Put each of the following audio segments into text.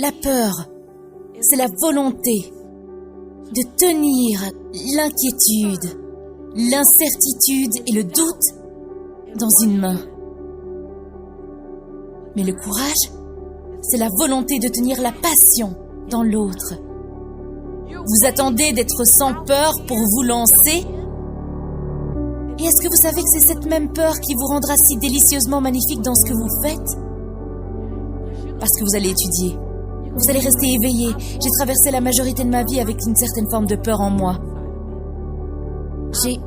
La peur, c'est la volonté de tenir l'inquiétude, l'incertitude et le doute dans une main. Mais le courage, c'est la volonté de tenir la passion dans l'autre. Vous attendez d'être sans peur pour vous lancer? Et est-ce que vous savez que c'est cette même peur qui vous rendra si délicieusement magnifique dans ce que vous faites? Parce que vous allez étudier. Vous allez rester éveillé. J'ai traversé la majorité de ma vie avec une certaine forme de peur en moi. J'ai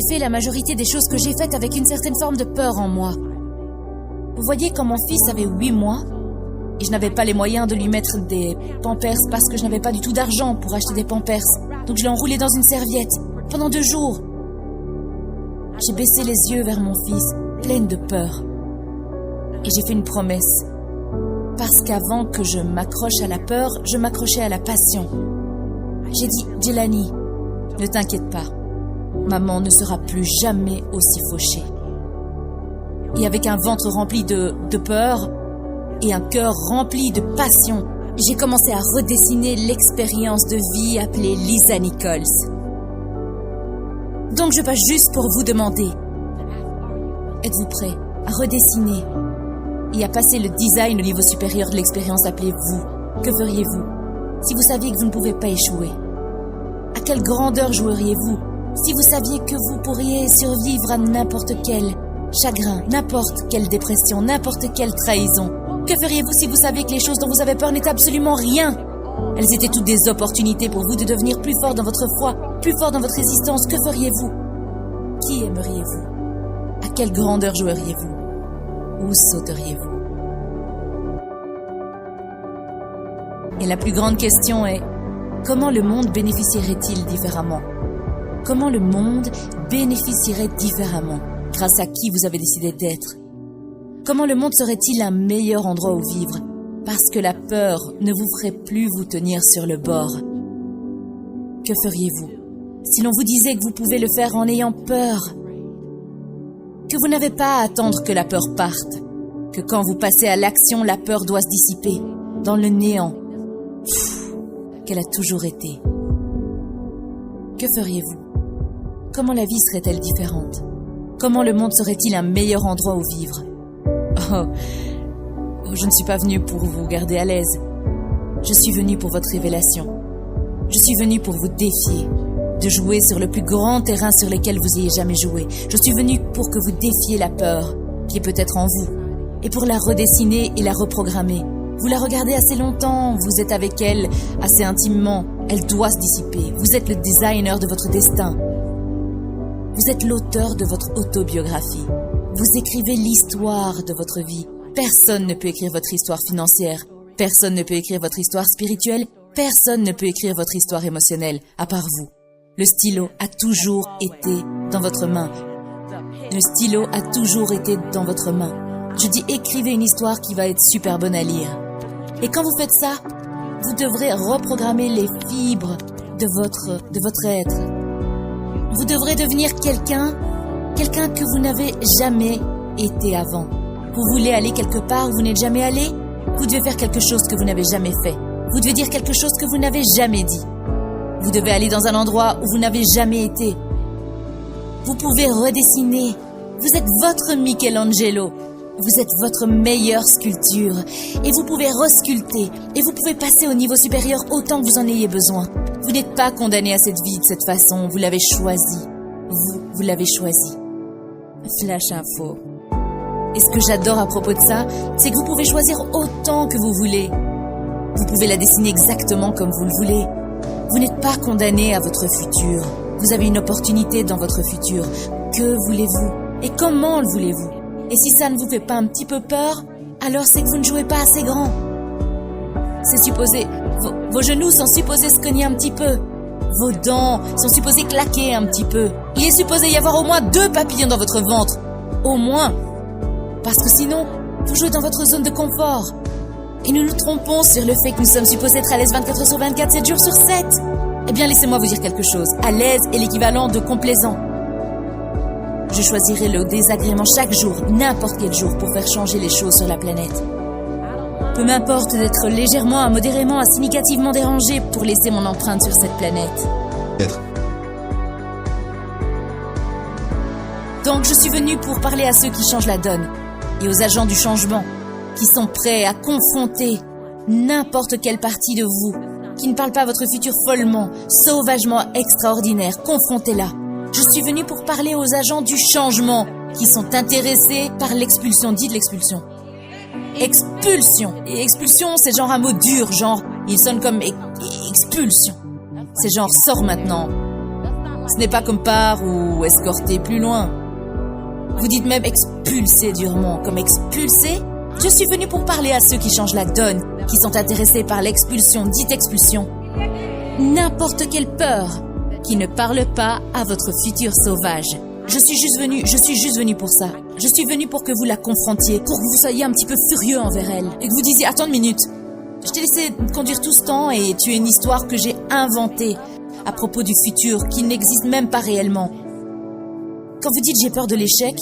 fait la majorité des choses que j'ai faites avec une certaine forme de peur en moi. Vous voyez, quand mon fils avait 8 mois, et je n'avais pas les moyens de lui mettre des pampers parce que je n'avais pas du tout d'argent pour acheter des pampers. Donc je l'ai enroulé dans une serviette pendant 2 jours. J'ai baissé les yeux vers mon fils, pleine de peur. Et j'ai fait une promesse. Parce qu'avant que je m'accroche à la peur, je m'accrochais à la passion. J'ai dit, Jelani, ne t'inquiète pas. Maman ne sera plus jamais aussi fauchée. Et avec un ventre rempli de peur et un cœur rempli de passion, j'ai commencé à redessiner l'expérience de vie appelée Lisa Nichols. Donc je passe juste pour vous demander, êtes-vous prêts à redessiner et à passer le design au niveau supérieur de l'expérience appelée vous? Que feriez-vous si vous saviez que vous ne pouvez pas échouer? À quelle grandeur joueriez-vous si vous saviez que vous pourriez survivre à n'importe quel chagrin, n'importe quelle dépression, n'importe quelle trahison? Que feriez-vous si vous saviez que les choses dont vous avez peur n'étaient absolument rien? Elles étaient toutes des opportunités pour vous de devenir plus fort dans votre foi, plus fort dans votre résistance. Que feriez-vous? Qui aimeriez-vous? À quelle grandeur joueriez-vous? Où sauteriez-vous? Et la plus grande question est, comment le monde bénéficierait-il différemment? Comment le monde bénéficierait différemment grâce à qui vous avez décidé d'être? Comment le monde serait-il un meilleur endroit où vivre parce que la peur ne vous ferait plus vous tenir sur le bord? Que feriez-vous si l'on vous disait que vous pouvez le faire en ayant peur? Que vous n'avez pas à attendre que la peur parte, que quand vous passez à l'action, la peur doit se dissiper dans le néant qu'elle a toujours été. Que feriez-vous? Comment la vie serait-elle différente? Comment le monde serait-il un meilleur endroit où vivre? Oh, je ne suis pas venue pour vous garder à l'aise. Je suis venue pour votre révélation. Je suis venue pour vous défier, de jouer sur le plus grand terrain sur lequel vous ayez jamais joué. Je suis venue pour que vous défiez la peur qui est peut-être en vous et pour la redessiner et la reprogrammer. Vous la regardez assez longtemps, vous êtes avec elle assez intimement. Elle doit se dissiper. Vous êtes le designer de votre destin. Vous êtes l'auteur de votre autobiographie. Vous écrivez l'histoire de votre vie. Personne ne peut écrire votre histoire financière. Personne ne peut écrire votre histoire spirituelle. Personne ne peut écrire votre histoire émotionnelle, à part vous. Le stylo a toujours été dans votre main. Le stylo a toujours été dans votre main. Je dis écrivez une histoire qui va être super bonne à lire. Et quand vous faites ça, vous devrez reprogrammer les fibres de votre être. Vous devrez devenir quelqu'un que vous n'avez jamais été avant. Vous voulez aller quelque part où vous n'êtes jamais allé? Vous devez faire quelque chose que vous n'avez jamais fait. Vous devez dire quelque chose que vous n'avez jamais dit. Vous devez aller dans un endroit où vous n'avez jamais été. Vous pouvez redessiner. Vous êtes votre Michelangelo. Vous êtes votre meilleure sculpture. Et vous pouvez resculpter. Et vous pouvez passer au niveau supérieur autant que vous en ayez besoin. Vous n'êtes pas condamné à cette vie de cette façon. Vous l'avez choisi. Vous l'avez choisi. Flash info. Et ce que j'adore à propos de ça, c'est que vous pouvez choisir autant que vous voulez. Vous pouvez la dessiner exactement comme vous le voulez. Vous n'êtes pas condamné à votre futur. Vous avez une opportunité dans votre futur. Que voulez-vous? Et comment le voulez-vous? Et si ça ne vous fait pas un petit peu peur, alors c'est que vous ne jouez pas assez grand. C'est supposé... Vos genoux sont supposés se cogner un petit peu. Vos dents sont supposées claquer un petit peu. Il est supposé y avoir au moins 2 papillons dans votre ventre. Au moins. Parce que sinon, vous jouez dans votre zone de confort. Et nous nous trompons sur le fait que nous sommes supposés être à l'aise 24 heures sur 24, 7 jours sur 7. Eh bien, laissez-moi vous dire quelque chose. À l'aise est l'équivalent de complaisant. Je choisirai le désagrément chaque jour, n'importe quel jour, pour faire changer les choses sur la planète. Peu m'importe d'être légèrement, modérément, significativement dérangé pour laisser mon empreinte sur cette planète. Donc je suis venu pour parler à ceux qui changent la donne et aux agents du changement qui sont prêts à confronter n'importe quelle partie de vous qui ne parle pas votre futur follement, sauvagement extraordinaire. Confrontez-la. Je suis venu pour parler aux agents du changement qui sont intéressés par l'expulsion. Dites l'expulsion. Expulsion. Et expulsion, c'est genre un mot dur, genre, il sonne comme expulsion. C'est genre, sors maintenant. Ce n'est pas comme part ou escorter plus loin. Vous dites même expulser durement, comme expulser. Je suis venu pour parler à ceux qui changent la donne, qui sont intéressés par l'expulsion. Dites expulsion. N'importe quelle peur qui ne parle pas à votre futur sauvage. Je suis juste venu pour ça. Je suis venu pour que vous la confrontiez, pour que vous soyez un petit peu furieux envers elle. Et que vous disiez, attends une minute. Je t'ai laissé conduire tout ce temps et tu es une histoire que j'ai inventée à propos du futur, qui n'existe même pas réellement. Quand vous dites j'ai peur de l'échec,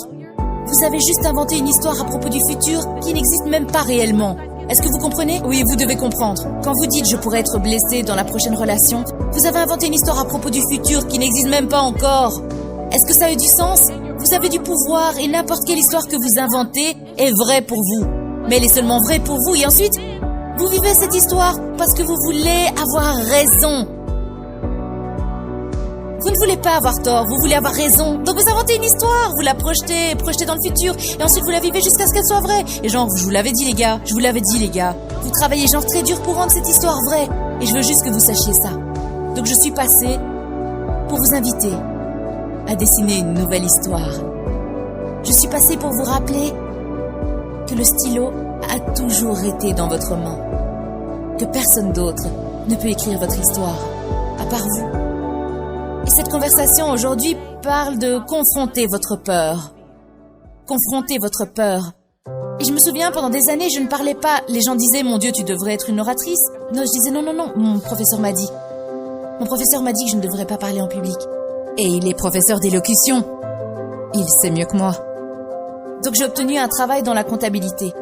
vous avez juste inventé une histoire à propos du futur qui n'existe même pas réellement. Est-ce que vous comprenez? Oui, vous devez comprendre. Quand vous dites je pourrais être blessé dans la prochaine relation, vous avez inventé une histoire à propos du futur qui n'existe même pas encore. Est-ce que ça a eu du sens? Vous avez du pouvoir et n'importe quelle histoire que vous inventez est vraie pour vous. Mais elle est seulement vraie pour vous et ensuite, vous vivez cette histoire parce que vous voulez avoir raison. Vous ne voulez pas avoir tort, vous voulez avoir raison. Donc vous inventez une histoire, vous la projetez dans le futur et ensuite vous la vivez jusqu'à ce qu'elle soit vraie. Et genre, je vous l'avais dit les gars. Vous travaillez genre très dur pour rendre cette histoire vraie. Et je veux juste que vous sachiez ça. Donc je suis passée pour vous inviter à dessiner une nouvelle histoire. Je suis passée pour vous rappeler que le stylo a toujours été dans votre main. Que personne d'autre ne peut écrire votre histoire, à part vous. Et cette conversation aujourd'hui parle de confronter votre peur. Confronter votre peur. Et je me souviens, pendant des années, je ne parlais pas. Les gens disaient, mon Dieu, tu devrais être une oratrice. Non, je disais, non. Mon professeur m'a dit que je ne devrais pas parler en public. Et il est professeur d'élocution. Il sait mieux que moi. Donc j'ai obtenu un travail dans la comptabilité.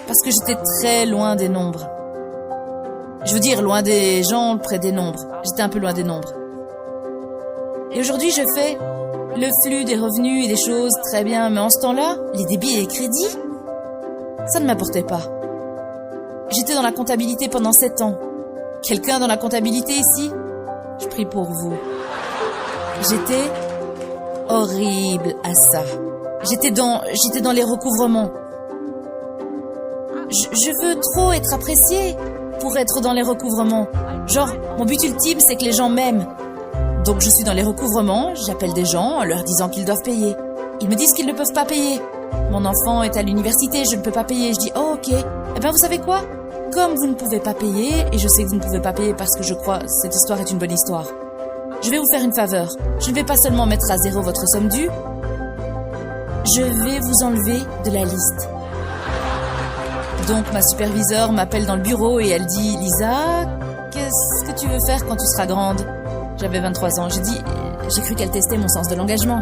Parce que j'étais très loin des nombres. Je veux dire, loin des gens, près des nombres. J'étais un peu loin des nombres. Et aujourd'hui, je fais le flux des revenus et des choses très bien. Mais en ce temps-là, les débits et les crédits, ça ne m'importait pas. J'étais dans la comptabilité pendant 7 ans. Quelqu'un dans la comptabilité ici? Je prie pour vous. J'étais horrible à ça. J'étais dans les recouvrements. Je veux trop être appréciée pour être dans les recouvrements. Genre, mon but ultime, c'est que les gens m'aiment. Donc je suis dans les recouvrements, j'appelle des gens en leur disant qu'ils doivent payer. Ils me disent qu'ils ne peuvent pas payer. Mon enfant est à l'université, je ne peux pas payer. Je dis, oh ok. Eh ben vous savez quoi? Comme vous ne pouvez pas payer, et je sais que vous ne pouvez pas payer parce que je crois que cette histoire est une bonne histoire, je vais vous faire une faveur. Je ne vais pas seulement mettre à zéro votre somme due, je vais vous enlever de la liste. Donc ma superviseure m'appelle dans le bureau et elle dit, Lisa, qu'est-ce que tu veux faire quand tu seras grande? J'avais 23 ans. J'ai cru qu'elle testait mon sens de l'engagement.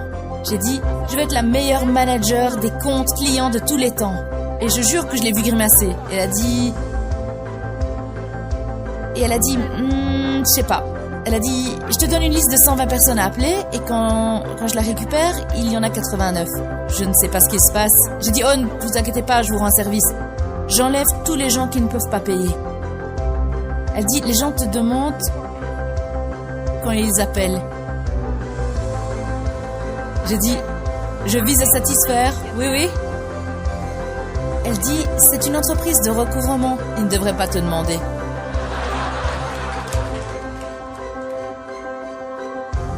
J'ai dit, je vais être la meilleure manager des comptes clients de tous les temps. Et je jure que je l'ai vu grimacer. Elle a dit, je sais pas. Elle a dit, je te donne une liste de 120 personnes à appeler et quand je la récupère, il y en a 89. Je ne sais pas ce qui se passe. J'ai dit, oh, ne vous inquiétez pas, je vous rends service. J'enlève tous les gens qui ne peuvent pas payer. Elle dit, les gens te demandent quand ils les appellent. J'ai dit, je vise à satisfaire. Oui. Elle dit, c'est une entreprise de recouvrement. Ils ne devraient pas te demander.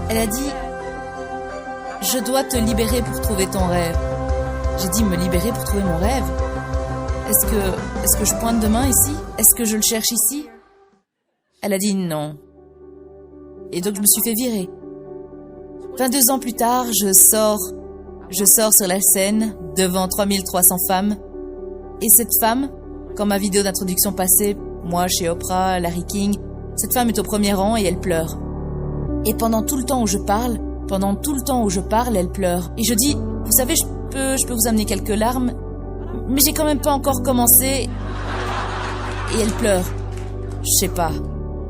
Elle a dit, je dois te libérer pour trouver ton rêve. J'ai dit, me libérer pour trouver mon rêve? Est-ce que je pointe demain ici? Est-ce que je le cherche ici? Elle a dit non. Et donc je me suis fait virer. 22 ans plus tard, je sors sur la scène devant 3300 femmes. Et cette femme, quand ma vidéo d'introduction passait, moi chez Oprah, Larry King, cette femme est au premier rang et elle pleure. Et pendant tout le temps où je parle, elle pleure. Et je dis, vous savez, je peux vous amener quelques larmes. Mais j'ai quand même pas encore commencé. Et elle pleure. Je sais pas.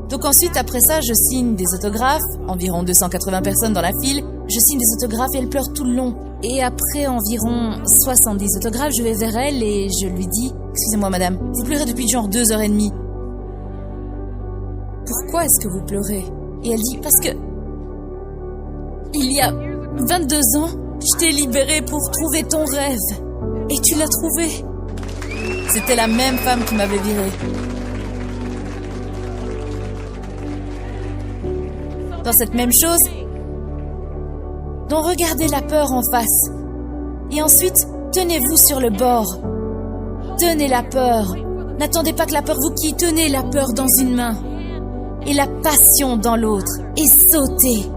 Donc ensuite, après ça, je signe des autographes. Environ 280 personnes dans la file. Je signe des autographes et elle pleure tout le long. Et après environ 70 autographes, je vais vers elle et je lui dis « Excusez-moi madame, vous pleurez depuis genre 2h30. Pourquoi est-ce que vous pleurez ?» Et elle dit « Parce que... il y a 22 ans, je t'ai libéré pour trouver ton rêve. Et tu l'as trouvé. » C'était la même femme qui m'avait viré. Dans cette même chose, donc regardez la peur en face. Et ensuite, tenez-vous sur le bord. Tenez la peur. N'attendez pas que la peur vous quitte. Tenez la peur dans une main et la passion dans l'autre. Et sautez.